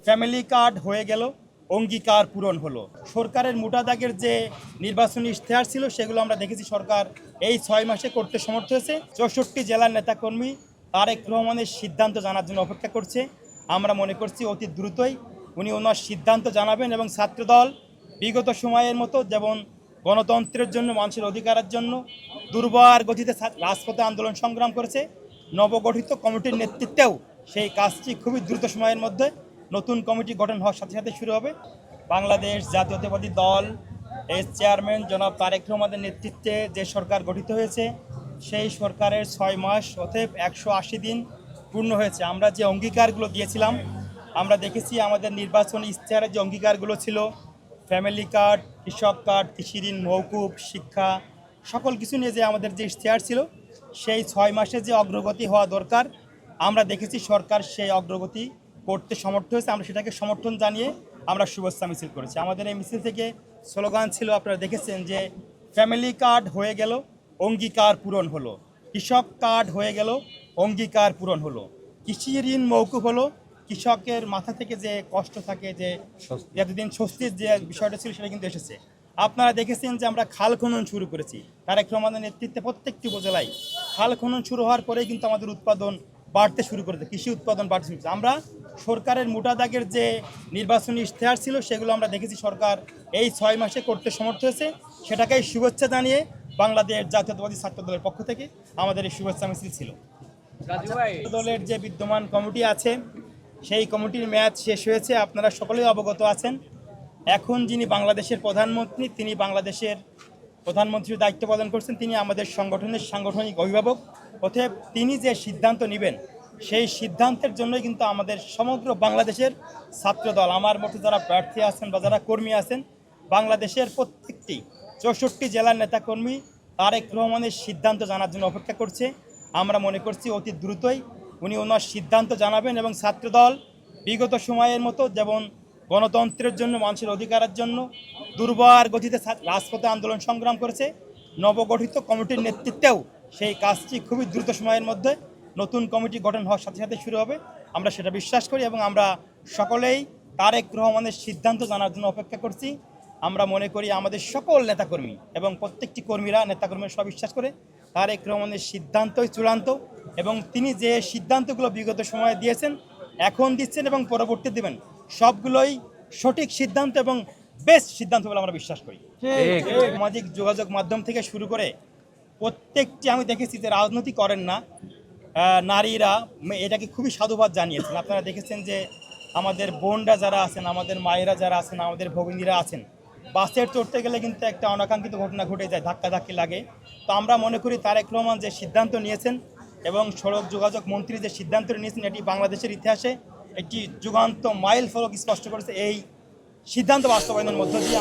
Family card হয়ে গেল, অঙ্গীকার পূরণ হলো। সরকারের মোটা দাগের যে নির্বাচনী ইশতেহার ছিল সেগুলো আমরা দেখেছি সরকার এই 6 মাসে করতে সমর্থ হয়েছে। 64 জেলার নেতাকর্মী তারেক রহমানের সিদ্ধান্ত জানার জন্য অপেক্ষা করছে। আমরা মনে করছি অতি দ্রুতই উনি ওনার সিদ্ধান্ত জানাবেন এবং ছাত্রদল বিগত সময়ের মতো যেমন গণতন্ত্রের জন্য, মানুষের অধিকারের জন্য দুর্বার গতিতে রাজপথে আন্দোলন সংগ্রাম করেছে, নবগঠিত কমিটির নেতৃত্বেও সেই কাজটি খুবই দ্রুত সময়ের মধ্যে নতুন কমিটি গঠন হওয়ার সাথে সাথে শুরু হবে। বাংলাদেশ জাতীয়তাবাদী দল এর চেয়ারম্যান জনাব তারেক রহমানের নেতৃত্বে যে সরকার গঠিত হয়েছে সেই সরকারের 6 মাস অতএব 180 দিন পূর্ণ হয়েছে। আমরা যে অঙ্গীকারগুলো দিয়েছিলাম, আমরা দেখেছি আমাদের নির্বাচনী ইশতেহারের যে অঙ্গীকারগুলো ছিল, ফ্যামিলি কার্ড, কৃষক কার্ড, কৃষি ঋণ মওকুফ, শিক্ষা, সকল কিছু নিয়ে যে আমাদের যে ইশতেহার ছিল, সেই 6 মাসে যে অগ্রগতি হওয়া দরকার আমরা দেখেছি সরকার সেই অগ্রগতি করতে সমর্থ হয়েছে। আমরা সেটাকে সমর্থন জানিয়ে আমরা শুভেচ্ছা মিছিল করেছি। আমাদের এই মিছিল থেকে স্লোগান ছিল, আপনারা দেখেছেন যে ফ্যামিলি কার্ড হয়ে গেল, অঙ্গীকার পূরণ হলো, কৃষক কার্ড হয়ে গেল, অঙ্গীকার পূরণ হলো, কৃষি ঋণ মওকুফ হলো। কৃষকের মাথা থেকে যে কষ্ট থাকে, যে এতদিন স্বস্তির যে বিষয়টা ছিল সেটা কিন্তু এসেছে। আপনারা দেখেছেন যে আমরা খাল খনন শুরু করেছি তারেক রহমানের নেতৃত্বে। প্রত্যেকটি উপজেলায় খাল খনন শুরু হওয়ার পরেই কিন্তু আমাদের উৎপাদন বাড়তে শুরু করেছে, কৃষি উৎপাদন বাড়তে শুরু করেছে। আমরা সরকারের মোটা দাগের যে নির্বাচনী ইশতেহার ছিল সেগুলো আমরা দেখেছি সরকার এই 6 মাসে করতে সমর্থ হয়েছে। সেটাকেই শুভেচ্ছা জানিয়ে বাংলাদেশ জাতীয়তাবাদী ছাত্র দলের পক্ষ থেকে আমাদের এই শুভেচ্ছা মিছিল ছিল। দলের যে বিদ্যমান কমিটি আছে সেই কমিটির মেয়াদ শেষ হয়েছে, আপনারা সকলেই অবগত আছেন। এখন যিনি বাংলাদেশের প্রধানমন্ত্রী, তিনি বাংলাদেশের প্রধানমন্ত্রীর দায়িত্ব পালন করছেন, তিনি আমাদের সংগঠনের সাংগঠনিক অভিভাবক। অতএব তিনি যে সিদ্ধান্ত নেবেন সেই সিদ্ধান্তের জন্যই কিন্তু আমাদের সমগ্র বাংলাদেশের ছাত্রদল, আমার মতো যারা প্রার্থী আছেন বা যারা কর্মী আছেন, বাংলাদেশের প্রত্যেকটি 64 জেলার নেতাকর্মী তারেক রহমানের সিদ্ধান্ত জানার জন্য অপেক্ষা করছে। আমরা মনে করছি অতি দ্রুতই উনি ওনার সিদ্ধান্ত জানাবেন এবং ছাত্রদল বিগত সময়ের মতো যেমন গণতন্ত্রের জন্য, মানুষের অধিকারের জন্য দুর্বার গতিতে রাজপথে আন্দোলন সংগ্রাম করেছে, নবগঠিত কমিটির নেতৃত্বেও সেই কাজটি খুবই দ্রুত সময়ের মধ্যে নতুন কমিটি গঠন হওয়ার সাথে সাথে শুরু হবে। আমরা সেটা বিশ্বাস করি এবং আমরা সকলেই তারেক রহমানের সিদ্ধান্ত জানার জন্য অপেক্ষা করছি। আমরা মনে করি আমাদের সকল নেতাকর্মী এবং প্রত্যেকটি কর্মীরা, নেতাকর্মীরা সব বিশ্বাস করে তারেক রহমানের সিদ্ধান্তই চূড়ান্ত এবং তিনি যে সিদ্ধান্তগুলো বিগত সময়ে দিয়েছেন, এখন দিচ্ছেন এবং পরবর্তী দেবেন, সবগুলোই সঠিক সিদ্ধান্ত এবং বেস্ট সিদ্ধান্ত বলে আমরা বিশ্বাস করি। সামাজিক যোগাযোগ মাধ্যম থেকে শুরু করে প্রত্যেকটি, আমি দেখেছি যে রাজনীতি করেন না নারীরা এটাকে খুবই সাধুবাদ জানিয়েছেন। আপনারা দেখেছেন যে আমাদের বোনরা যারা আছেন, আমাদের মায়েরা যারা আছেন, আমাদের ভগিনীরা আছেন, বাসের চড়তে গেলে কিন্তু একটা অনাকাঙ্ক্ষিত ঘটনা ঘটে যায়, ধাক্কাধাক্কি লাগে। তো আমরা মনে করি তারেক রহমান যে সিদ্ধান্ত নিয়েছেন এবং সড়ক যোগাযোগ মন্ত্রী যে সিদ্ধান্ত নিয়েছেন, এটি বাংলাদেশের ইতিহাসে একটি যুগান্ত মাইল ফলক স্পষ্ট করেছে। এই সিদ্ধান্ত বাস্তবায়নের মধ্য দিয়ে